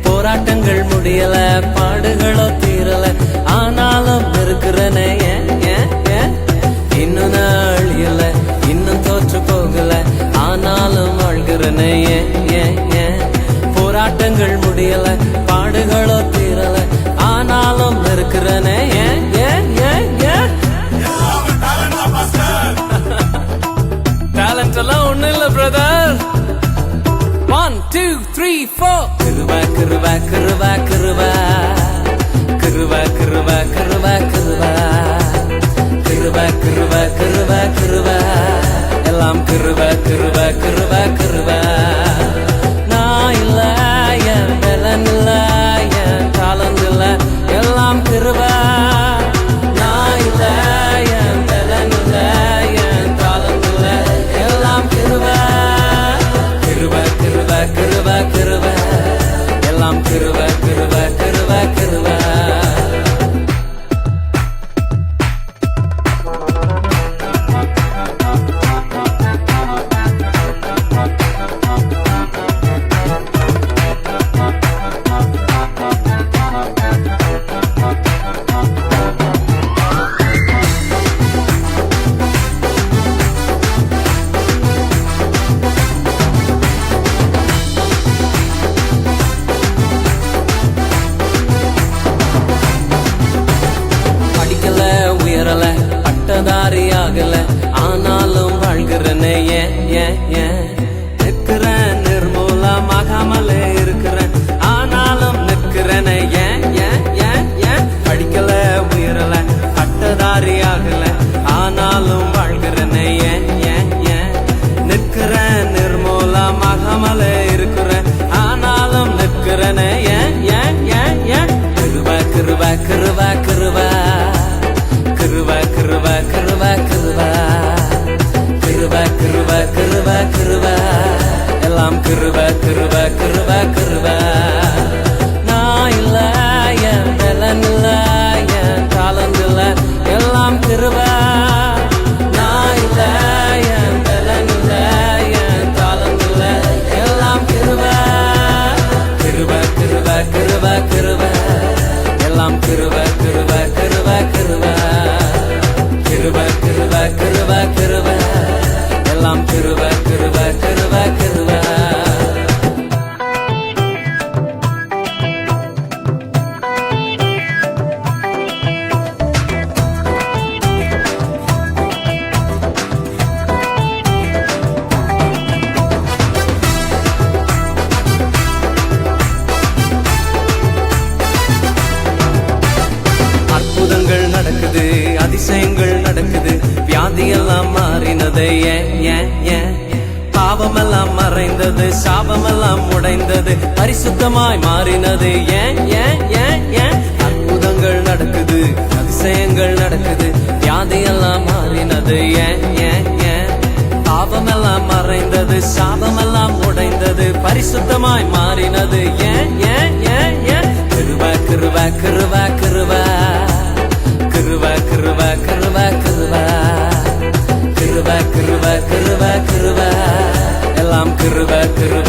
போராட்டங்கள் முடியல, பாடுகளோ தீரல, ஆனாலும் இருக்கிறனே இன்னும் நாள் இல்ல, இன்னும் தோற்று போகல, ஆனாலும் வாழ்கிறனே போராட்டங்கள் முடியல, பாடுகளோ தீரல, ஆனாலும் இருக்கிறனே டேலண்ட் எல்லாம் ஒண்ணு இல்ல பிரதர். 1 2 3 4 கிருபா கிருபா கிருபா கிருபா கிருபா கிருபா கிருபா கிருபா கிருபா கிருபா கிருபா கிருபா எல்லாம் கிருபா கிருபா கிருபா கிருபா. நான் இல்ல, என் பலன் இல்ல, என் காலம் இல்ல, எல்லாம் கிருபா. நான் இல்ல, என் பலன் இல்ல, என் காலம் இல்ல, எல்லாம் கிருபா. கிருபா கிருபா கிருபா கிருபா எல்லாம் கிருபா கிருபா கிருபா கிருபா. பட்டதாரி ஆகல, ஆனாலும் வாழ்கிறனே நிற்கிறேன், நிர்மூலமாகாமலே இருக்கிறேன், ஆனாலும் நிற்கிறனே படிக்கல, உயரல, பட்டதாரி ஆகல, ஆனாலும் வாழ்கிறனே நிற்கிறேன், நிர்மூலமாகாமலே இருக்கிறேன், ஆனாலும் நிற்கிறனே கிருபா கிருபா கிருபா கிருபா கிருபா கிருபா கிருபா கிருபா கிருபா கிருபா கிருபா கிருபா எல்லாம் கிருபா கிருபா கிருபா கிருபா. நான் இல்ல, என் பலன் இல்ல, என் காலம் இல்ல, எல்லாம் கிருபா. நான் இல்ல, என் பலன் இல்ல, என் காலம் இல்ல, எல்லாம் கிருபா. கிருபா கிருபா கிருபா கிருபா எல்லாம் கிருபா கிருபா கிருபா கிருபா கிருபா கிருபா கிருபா கிருபா எல்லாம் கிருபா கிருபா கிருபா கிருபா. அற்புதங்கள் நடக்குது, அதிசயங்கள் நடக்குது, வியாதியெல்லாம் மாறினது பாவமெல்லாம் மறைந்தது, சாபமெல்லாம் உடைந்தது, பரிசுத்தமாய் மாறினது அற்புதங்கள் நடக்குது, அதிசயங்கள் நடக்குது, வியாதியெல்லாம் மாறினது பாவமெல்லாம் மறைந்தது, சாபமெல்லாம் உடைந்தது, பரிசுத்தமாய் மாறினது கிருபா கிருபா கிருபா கிருபா கிருபா கிருபா கிருபா கிருபா கிருபா கிருபா கிருபா கிருபா எல்லாம் கிருபா கிருபா